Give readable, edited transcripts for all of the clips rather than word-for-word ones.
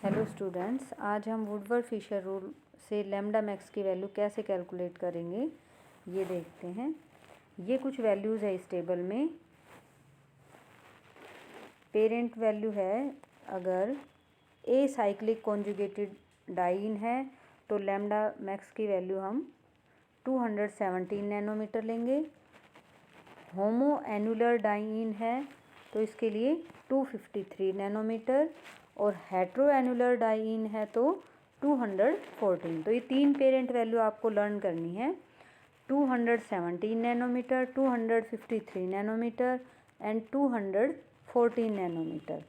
Hello students, आज हम Woodward Fisher rule से लैम्डा मैक्स की वैल्यू कैसे कैलकुलेट करेंगे ये देखते हैं। ये कुछ वैल्यूज़ है इस टेबल में। पेरेंट वैल्यू है, अगर ए साइक्लिक कॉन्जुगेटेड डाइईन है तो लैम्डा मैक्स की वैल्यू हम 217 नैनोमीटर लेंगे। होमो एनुलर डाइईन है तो इसके लिए 253 नैनोमीटर, और हेट्रो एनुलर डाइईन है तो 214। तो ये तीन पेरेंट वैल्यू आपको लर्न करनी है। 217 नैनोमीटर, 253 नैनोमीटर एंड 214 नैनोमीटर।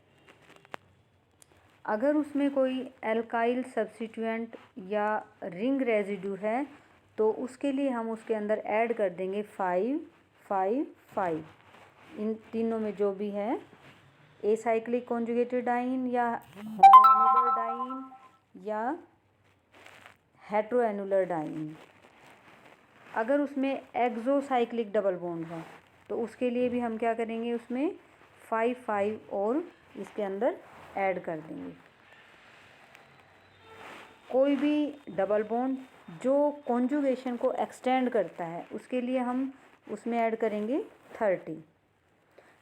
अगर उसमें कोई एल्काइल सब्स्टिट्यूएंट या रिंग रेजिड्यू है तो उसके लिए हम उसके अंदर ऐड कर देंगे 5, 5, 5। इन तीनों में जो भी है, एसाइक्लिक कॉन्जुगेटेड डाइईन या होमोएनुलर डाइईन या हेट्रोएनुलर डाइईन। अगर उसमें एक्सोसाइक्लिक डबल बॉन्ड है तो उसके लिए भी हम क्या करेंगे, उसमें 5, 5 और इसके अंदर ऐड कर देंगे। कोई भी डबल बॉन्ड जो कॉन्जुगेशन को एक्सटेंड करता है उसके लिए हम उसमें ऐड करेंगे 30।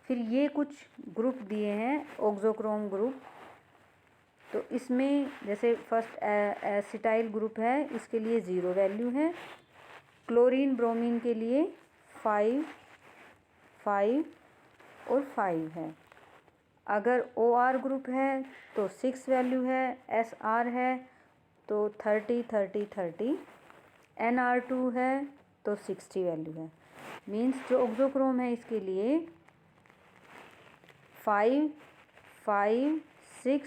फिर ये कुछ ग्रुप दिए हैं ऑक्सोक्रोम ग्रुप, तो इसमें जैसे फर्स्ट एसिटाइल ग्रुप है, इसके लिए 0 वैल्यू है। क्लोरीन ब्रोमीन के लिए 5, 5 और 5 है। अगर OR ग्रुप है तो 6 वैल्यू है। SR है तो 30, 30, 30। NR2 है तो 60 वैल्यू है। मीन्स जो ऑक्सोक्रोम है इसके लिए 5, 5, 6,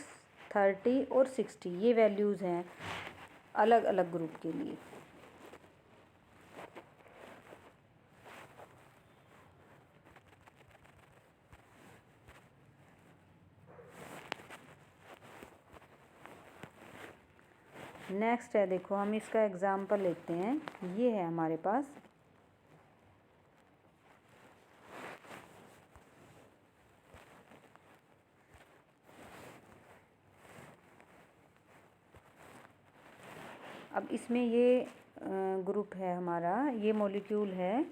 30 और 60 ये वैल्यूज़ हैं अलग अलग ग्रुप के लिए। नेक्स्ट है, देखो हम इसका एग्जाम्पल लेते हैं। ये है हमारे पास अब इसमें ये ग्रुप है हमारा, ये मॉलिक्यूल है।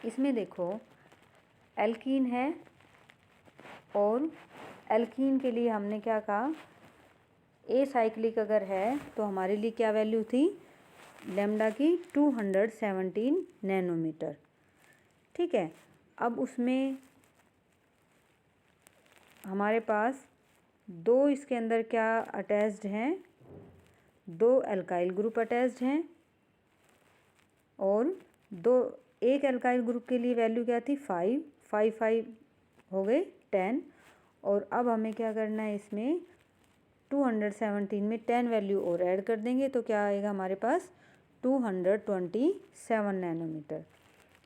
इसमें देखो एल्कीन है, और एल्कीन के लिए हमने क्या कहा, ए साइक्लिक अगर है तो हमारे लिए क्या वैल्यू थी लैम्डा की 217 नैनोमीटर। ठीक है, अब उसमें हमारे पास दो इसके अंदर क्या अटैच्ड हैं, 2 एल्काइल ग्रुप अटैच्ड हैं, और एक एल्काइल ग्रुप के लिए वैल्यू क्या थी 5, 5, 5 हो गए 10। और अब हमें क्या करना है, इसमें 217 में 10 वैल्यू और ऐड कर देंगे तो क्या आएगा हमारे पास 227 नैनोमीटर।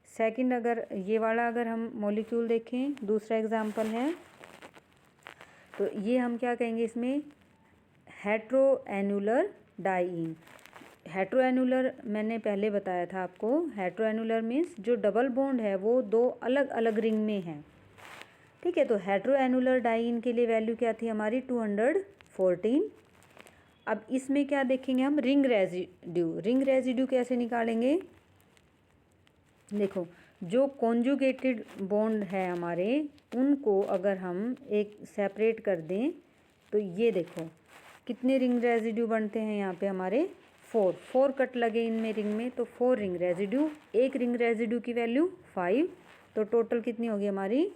सेकंड, अगर ये वाला अगर हम मॉलिक्यूल देखें, दूसरा एग्जांपल है, तो ये हम क्या कहेंगे, इसमें हेट्रोएनुलर डाइईन। हेट्रोएनुलर मैंने पहले बताया था आपको। हेट्रोएनुलर मीन्स जो डबल बॉन्ड है वो 2 अलग अलग रिंग में है। ठीक है, तो हेट्रोएनुलर डाइईन के लिए वैल्यू क्या थी हमारी 214। अब इसमें क्या देखेंगे हम, रिंग रेजिड्यू। रिंग रेजिड्यू कैसे निकालेंगे, देखो जो कॉन्जुगेटेड बॉन्ड है हमारे, उनको अगर हम एक सेपरेट कर दें तो ये देखो कितने रिंग रेजिड्यू बनते हैं यहाँ पे हमारे 4 कट लगे इनमें रिंग में, तो 4 रिंग रेजिड्यू। एक रिंग रेजिड्यू की वैल्यू 5, तो टोटल कितनी होगी हमारी,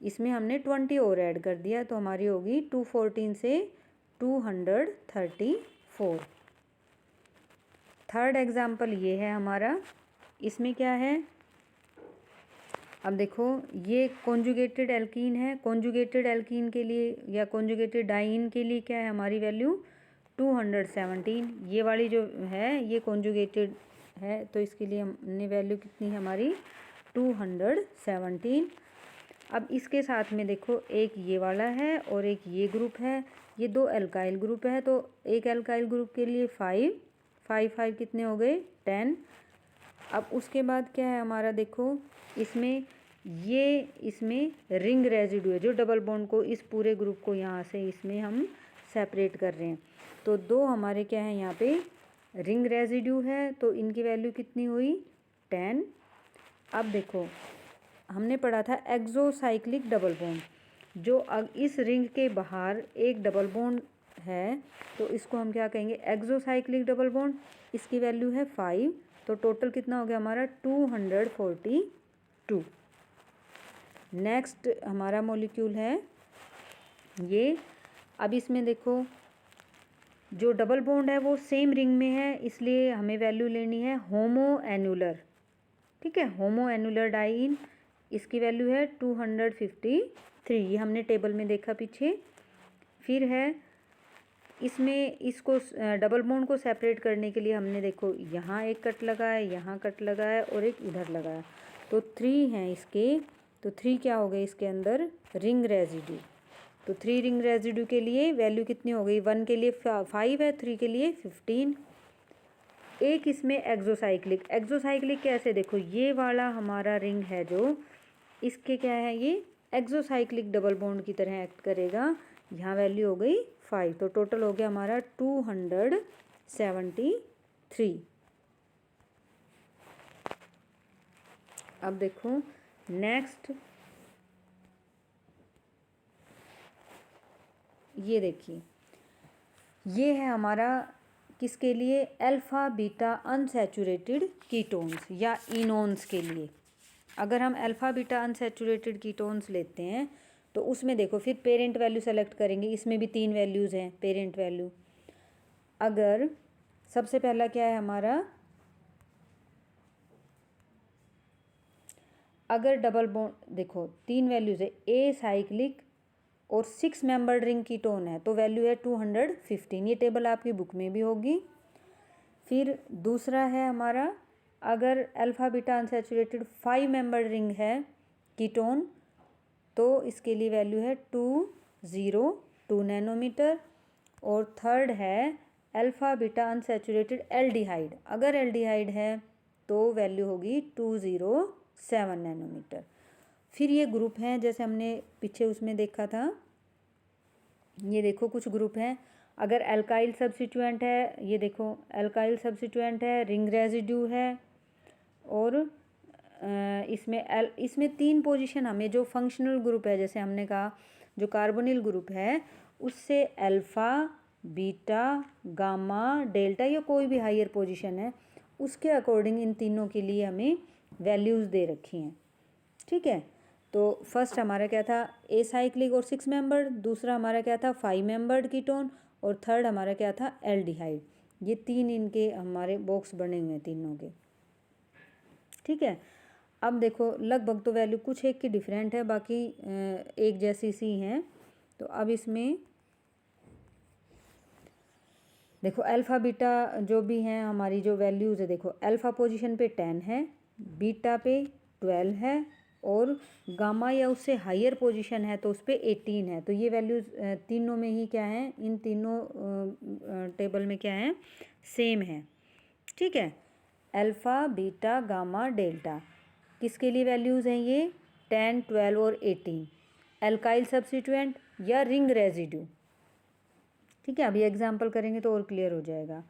इसमें हमने 20 और ऐड कर दिया तो हमारी होगी 214 से 234। थर्ड एग्जाम्पल ये है हमारा। इसमें क्या है, अब देखो ये कॉन्जुगेटेड एल्कीन है। कॉन्जुगेटेड एल्कीन के लिए या कॉन्जुगेटेड डाइईन के लिए क्या है हमारी वैल्यू 217। ये वाली जो है ये कॉन्जुगेटेड है तो इसके लिए हमने वैल्यू कितनी है हमारी 217। अब इसके साथ में देखो एक ये वाला है और एक ये ग्रुप है, ये 2 एल्काइल ग्रुप है, तो एक एल्काइल ग्रुप के लिए 5, 5, 5 कितने हो गए 10। अब उसके बाद क्या है हमारा, देखो इसमें रिंग रेजिड्यू है जो डबल बॉन्ड को, इस पूरे ग्रुप को यहाँ से इसमें हम सेपरेट कर रहे हैं। तो 2 हमारे क्या है यहाँ पे रिंग रेजिड्यू है, तो इनकी वैल्यू कितनी हुई 10। अब देखो हमने पढ़ा था एक्सोसाइक्लिक डबल बॉन्ड, जो इस रिंग के बाहर एक डबल बॉन्ड है तो इसको हम क्या कहेंगे एक्सोसाइक्लिक डबल बॉन्ड। इसकी वैल्यू है 5, तो टोटल कितना हो गया हमारा 242। नेक्स्ट हमारा मॉलिक्यूल है ये। अब इसमें देखो जो डबल बॉन्ड है वो सेम रिंग में है, इसलिए हमें वैल्यू लेनी है होमो एनुलर। ठीक है, होमो एनुलर डाइईन, इसकी वैल्यू है 253, ये हमने टेबल में देखा पीछे। फिर है इसमें इसको डबल बॉन्ड को सेपरेट करने के लिए हमने देखो यहाँ एक कट लगाया, यहाँ कट लगाया और एक इधर लगाया, तो 3 हैं इसके। तो 3 क्या हो गए इसके अंदर रिंग रेजिड्यू। तो 3 रिंग रेजिड्यू के लिए वैल्यू कितनी हो गई, 1 के लिए 5 है, 3 के लिए 15। एक इसमें एक्सोसाइक्लिक, एक्सोसाइक्लिक कैसे, देखो ये वाला हमारा रिंग है जो इसके क्या है ये एक्सोसाइक्लिक डबल बॉन्ड की तरह एक्ट करेगा। यहाँ वैल्यू हो गई 5, तो टोटल हो गया हमारा 273। अब देखो नेक्स्ट ये देखिए, ये है हमारा किसके लिए अल्फ़ा बीटा अनसैचुरेटेड कीटोन्स या इनोन्स के लिए। अगर हम अल्फ़ा बीटा अनसैचुरेटेड कीटोन्स लेते हैं तो उसमें देखो फिर पेरेंट वैल्यू सेलेक्ट करेंगे, इसमें भी 3 वैल्यूज़ हैं पेरेंट वैल्यू। अगर सबसे पहला क्या है हमारा, अगर डबल बॉन्ड देखो 3 वैल्यूज़ है, ए साइक्लिक और 6 मेंबर्ड रिंग कीटोन है तो वैल्यू है 215, ये टेबल आपकी बुक में भी होगी। फिर दूसरा है हमारा, अगर alpha beta unsaturated 5 membered ring है कीटोन तो इसके लिए वैल्यू है 202 नैनोमीटर। और थर्ड है अल्फ़ा बीटा अनसैचुरेटेड एल्डिहाइड, अगर एल्डिहाइड है तो वैल्यू होगी 207 नैनोमीटर। फिर ये ग्रुप हैं जैसे हमने पीछे उसमें देखा था, ये देखो कुछ ग्रुप हैं। अगर अल्काइल सब्स्टिट्यूएंट है, ये देखो अल्काइल सब्स्टिट्यूएंट है, रिंग रेजिड्यू है, और इसमें 3 पोजीशन हमें जो फंक्शनल ग्रुप है जैसे हमने कहा जो कार्बोनिल ग्रुप है उससे अल्फ़ा बीटा गामा डेल्टा या कोई भी हायर पोजीशन है उसके अकॉर्डिंग इन तीनों के लिए हमें वैल्यूज़ दे रखी हैं। ठीक है, तो फर्स्ट हमारा क्या था ए साइक्लिक और 6 मेंबर्ड, दूसरा हमारा क्या था 5 मेंबर्ड कीटोन, और थर्ड हमारा क्या था एल्डिहाइड। ये 3 इनके हमारे बॉक्स बने हुए हैं तीनों के। ठीक है, अब देखो लगभग तो वैल्यू कुछ एक की डिफरेंट है, बाकी एक जैसी सी हैं। तो अब इसमें देखो अल्फ़ा बीटा जो भी हैं हमारी जो वैल्यूज़ है, देखो अल्फ़ा पोजीशन पे 10 है, बीटा पे 12 है, और गामा या उससे हायर पोजीशन है तो उस पर 18 है। तो ये वैल्यूज़ तीनों में ही क्या है, इन तीनों टेबल में क्या है सेम है। ठीक है, अल्फ़ा बीटा गामा डेल्टा किसके लिए वैल्यूज़ हैं ये 10 12 और 18, अल्काइल सब्स्टिट्यूएंट या रिंग रेजिड्यू। ठीक है, अभी एग्जांपल करेंगे तो और क्लियर हो जाएगा।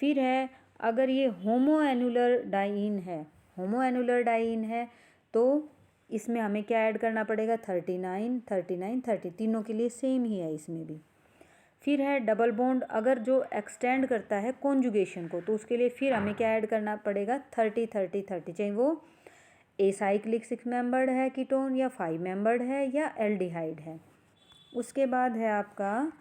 फिर है अगर ये होमो एनुलर डाइईन है, होमो एनुलर डाइईन है तो इसमें हमें क्या ऐड करना पड़ेगा 39 39 30, तीनों के लिए सेम ही है इसमें भी। फिर है डबल बॉन्ड अगर जो एक्सटेंड करता है कॉन्जुगेशन को तो उसके लिए फिर हमें क्या ऐड करना पड़ेगा 30 30 30, चाहे वो ए साइक्लिक 6 मेंबर्ड है कीटोन या 5 मेंबर्ड है या एल्डिहाइड है। उसके बाद है आपका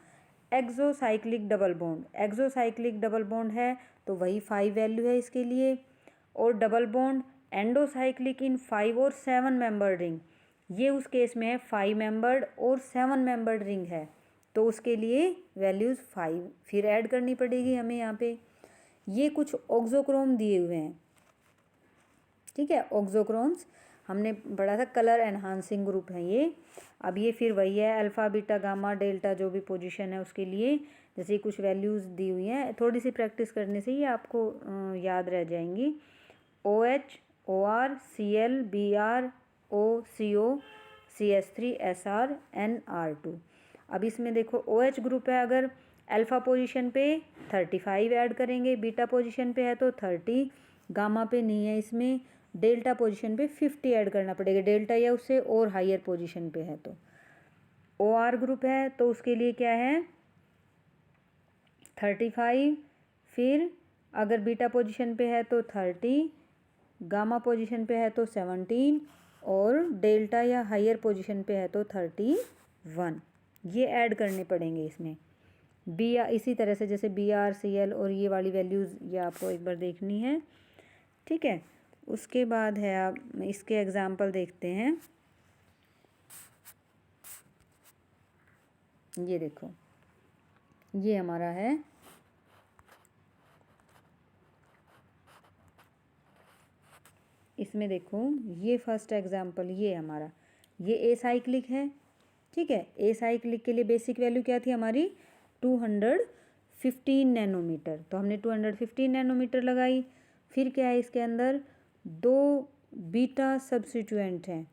exocyclic double bond, exocyclic double bond है तो वही 5 वैल्यू है इसके लिए। और डबल बॉन्ड एंडोसाइक्लिक इन 5 और 7 मेंबर्ड रिंग, ये उस केस में है 5 मेंबर्ड और 7 मेंबर्ड रिंग है तो उसके लिए वैल्यूज़ 5 फिर ऐड करनी पड़ेगी हमें यहाँ पे। ये कुछ ऑक्सोक्रोम दिए हुए हैं। ठीक है, ऑक्सोक्रोम्स हमने पढ़ा था कलर एनहांसिंग ग्रुप है ये। अब ये फिर वही है अल्फ़ा बीटा गामा डेल्टा जो भी पोजीशन है उसके लिए जैसे कुछ वैल्यूज़ दी हुई हैं, थोड़ी सी प्रैक्टिस करने से ही आपको याद रह जाएंगी। OH OR Cl Br O CO CS3 SR NR2। अब इसमें देखो OH ग्रुप है, अगर अल्फ़ा पोजीशन पे 35 ऐड करेंगे, बीटा पोजीशन पे है तो 30, गामा पे नहीं है, इसमें डेल्टा पोजीशन पे 50 ऐड करना पड़ेगा, डेल्टा या उससे और हायर पोजीशन पे है। तो OR ग्रुप है तो उसके लिए क्या है 35, फिर अगर बीटा पोजीशन पे है तो 30, गामा पोजीशन पे है तो 17 और डेल्टा या हायर पोजीशन पे है तो 31, ये ऐड करने पड़ेंगे इसमें। इसी तरह से जैसे BR CL और ये वाली वैल्यूज़ ये आपको एक बार देखनी है, ठीक है। उसके बाद है आप इसके एग्जाम्पल देखते हैं। ये देखो ये हमारा है इसमें देखो ये फर्स्ट एग्जाम्पल ये हमारा ये एसाइक्लिक है, ठीक है। एसाइक्लिक के लिए बेसिक वैल्यू क्या थी हमारी 215 नैनोमीटर, तो हमने 215 नैनोमीटर लगाई। फिर क्या है इसके अंदर 2 बीटा सब्स्टिट्यूएंट हैं।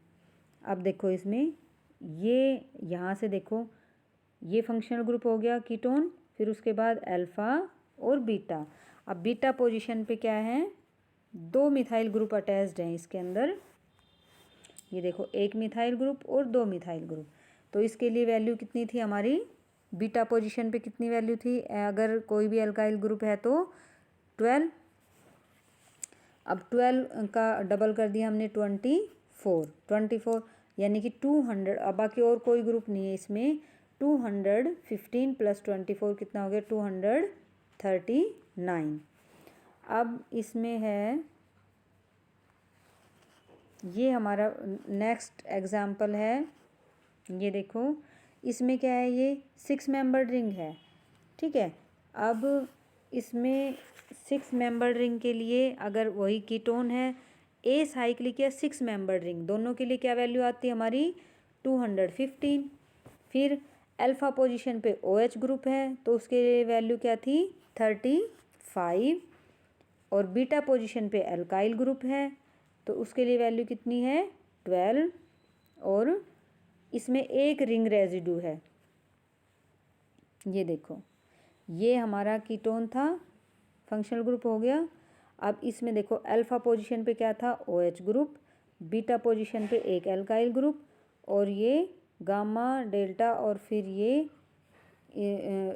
अब देखो इसमें ये यहाँ से देखो ये फंक्शनल ग्रुप हो गया कीटोन, फिर उसके बाद अल्फ़ा और बीटा। अब बीटा पोजीशन पे क्या है 2 मिथाइल ग्रुप अटैच्ड हैं इसके अंदर, ये देखो 1 मिथाइल ग्रुप और 2 मिथाइल ग्रुप। तो इसके लिए वैल्यू कितनी थी हमारी बीटा पोजीशन पे कितनी वैल्यू थी, अगर कोई भी अल्काइल ग्रुप है तो 12। अब 12 का डबल कर दिया हमने 24 यानी कि 200। अब बाकी और कोई ग्रुप नहीं है इसमें, 215 प्लस 24 कितना हो गया 239। अब इसमें है ये हमारा नेक्स्ट एग्जाम्पल है, ये देखो इसमें क्या है ये 6 मेंबर्ड रिंग है, ठीक है। अब इसमें 6 मेंबर्ड रिंग के लिए अगर वही कीटोन है एसाइक्लिक या 6 मेंबर्ड रिंग, दोनों के लिए क्या वैल्यू आती है हमारी 215। फिर अल्फ़ा पोजीशन पे OH ग्रुप है तो उसके लिए वैल्यू क्या थी 35, और बीटा पोजीशन पे अल्काइल ग्रुप है तो उसके लिए वैल्यू कितनी है 12, और इसमें एक रिंग रेजिड्यू है। ये देखो ये हमारा कीटोन था, फंक्शनल ग्रुप हो गया। अब इसमें देखो अल्फ़ा पोजीशन पे क्या था OH ग्रुप, बीटा पोजीशन पे एक अल्काइल ग्रुप, और ये गामा डेल्टा, और फिर ये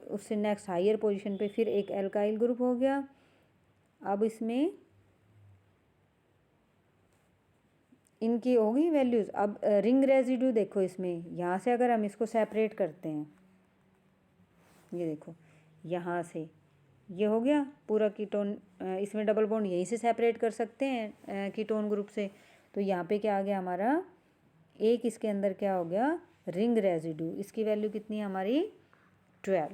उससे नेक्स्ट हायर पोजीशन पे फिर एक अल्काइल ग्रुप हो गया। अब इसमें इनकी होगी वैल्यूज़। अब रिंग रेजिड्यू देखो इसमें, यहाँ से अगर हम इसको सेपरेट करते हैं, ये देखो यहाँ से ये हो गया पूरा कीटोन, इसमें डबल बॉन्ड यहीं से सेपरेट कर सकते हैं कीटोन ग्रुप से। तो यहाँ पे क्या आ गया हमारा एक इसके अंदर क्या हो गया रिंग रेजिड्यू, इसकी वैल्यू कितनी है हमारी 12,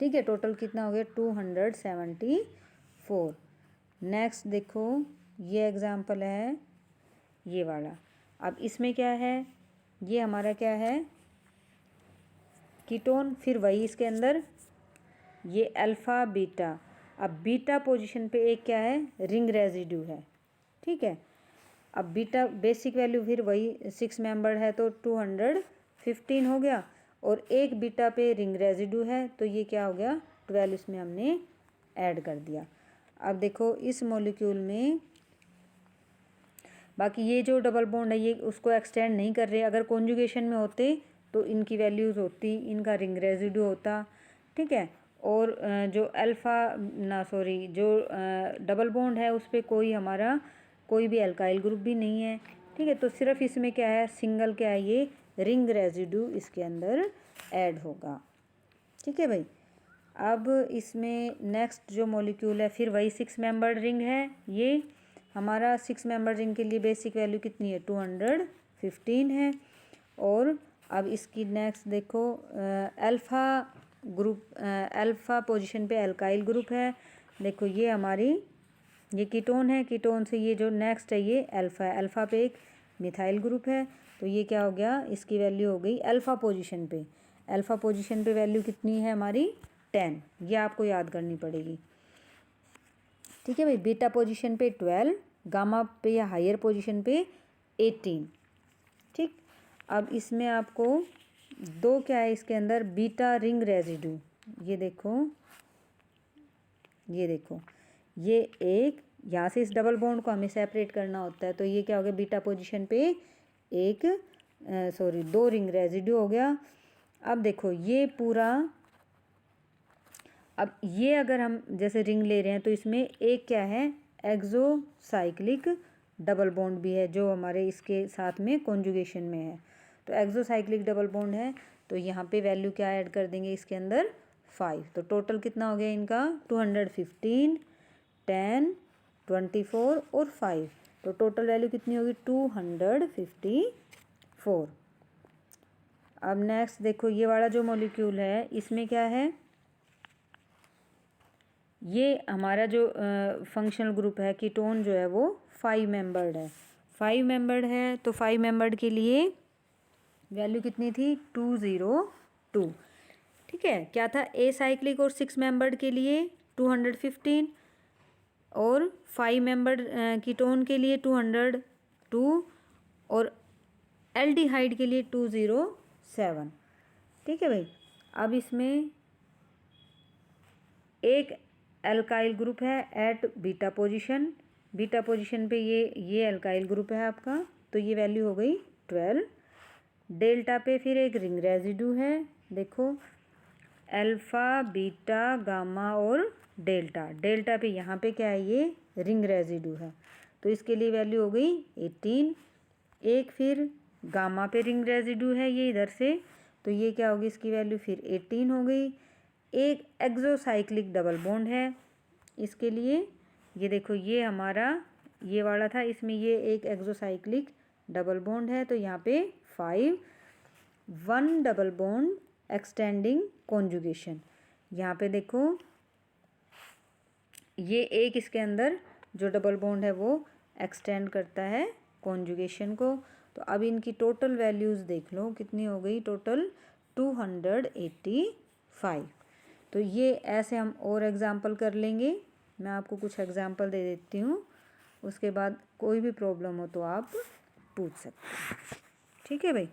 ठीक है। टोटल कितना हो गया 274। नेक्स्ट देखो ये एग्जाम्पल है ये वाला। अब इसमें क्या है ये हमारा क्या है कीटोन, फिर वही इसके अंदर ये अल्फ़ा बीटा। अब बीटा पोजीशन पे एक क्या है रिंग रेजिड्यू है, ठीक है। अब बीटा बेसिक वैल्यू फिर वही 6 मेंबर है तो 215 हो गया, और एक बीटा पे रिंग रेजिड्यू है तो ये क्या हो गया 12, इसमें हमने ऐड कर दिया। अब देखो इस मॉलिक्यूल में बाकी ये जो डबल बॉन्ड है ये उसको एक्सटेंड नहीं कर रहे, अगर कॉन्जुगेशन में होते तो इनकी वैल्यूज़ होती, इनका रिंग रेजिड्यू होता, ठीक है। और जो जो डबल बॉन्ड है उस पर कोई भी अल्काइल ग्रुप भी नहीं है, ठीक है। तो सिर्फ इसमें क्या है सिंगल क्या है ये रिंग रेजिड्यू इसके अंदर ऐड होगा, ठीक है भाई। अब इसमें नेक्स्ट जो मॉलिक्यूल है फिर वही 6 मेंबर्ड रिंग है, ये हमारा 6 मेंबर्ड रिंग के लिए बेसिक वैल्यू कितनी है 215 है। और अब इसकी नेक्स्ट देखो अल्फ़ा पोजीशन पे अल्काइल ग्रुप है, देखो ये हमारी ये कीटोन है, कीटोन से ये जो नेक्स्ट है ये अल्फ़ा है, अल्फ़ा पे एक मिथाइल ग्रुप है तो ये क्या हो गया इसकी वैल्यू हो गई अल्फ़ा पोजीशन पे वैल्यू कितनी है हमारी 10, ये आपको याद करनी पड़ेगी, ठीक है भाई। बीटा पोजीशन पे 12, गामा पे या हायर पोजीशन पे 18, ठीक। अब इसमें आपको दो क्या है इसके अंदर, बीटा रिंग रेजिड्यू। ये देखो, ये देखो, ये एक, यहाँ से इस डबल बॉन्ड को हमें सेपरेट करना होता है, तो ये क्या हो गया, बीटा पोजीशन पे एक दो रिंग रेजिड्यू हो गया। अब देखो ये पूरा, अब ये अगर हम जैसे रिंग ले रहे हैं तो इसमें एक क्या है, एक्सोसाइक्लिक डबल बॉन्ड भी है जो हमारे इसके साथ में कॉन्जुगेशन में है। तो एक्सोसाइक्लिक डबल बॉन्ड है, तो यहाँ पे वैल्यू क्या ऐड कर देंगे इसके अंदर, 5। तो टोटल कितना हो गया इनका, 215, 10, 24 और 5। तो टोटल वैल्यू कितनी होगी, 254। अब नेक्स्ट देखो, ये वाला जो मॉलिक्यूल है इसमें क्या है, ये हमारा जो फंक्शनल ग्रुप है कीटोन जो है वो 5 मेंबर्ड है। 5 मेंबर्ड है तो 5 मेंबर्ड के लिए वैल्यू कितनी थी, 202। ठीक है, क्या था, ए साइक्लिक और 6 मेंबर्ड के लिए 215 और 5 मेंबर्ड कीटोन के लिए 202 और एल्डिहाइड के लिए 207। ठीक है भाई। अब इसमें एक एल्काइल ग्रुप है at beta position, beta position पे ये एल्काइल ग्रुप है आपका, तो ये वैल्यू हो गई 12। डेल्टा पे फिर एक रिंग रेजिड्यू है, देखो अल्फ़ा, बीटा, गामा और डेल्टा। डेल्टा पे यहाँ पे क्या है, ये रिंग रेजिड्यू है, तो इसके लिए वैल्यू हो गई 18। एक फिर गामा पे रिंग रेजिड्यू है ये इधर से, तो ये क्या होगी, इसकी वैल्यू फिर 18 हो गई। एक एक्सोसाइक्लिक डबल बॉन्ड है, इसके लिए ये देखो, ये हमारा ये वाला था, इसमें ये एक एक्सोसाइक्लिक डबल बॉन्ड है, तो यहाँ पे 5, 1 डबल बॉन्ड एक्सटेंडिंग कॉन्जुगेशन। यहाँ पे देखो ये एक इसके अंदर जो डबल बॉन्ड है वो एक्सटेंड करता है कॉन्जुगेशन को। तो अब इनकी टोटल वैल्यूज़ देख लो कितनी हो गई, टोटल 285। तो ये ऐसे हम और एग्जांपल कर लेंगे, मैं आपको कुछ एग्जांपल दे देती हूँ, उसके बाद कोई भी प्रॉब्लम हो तो आप पूछ सकते हैं। ठीक है भाई।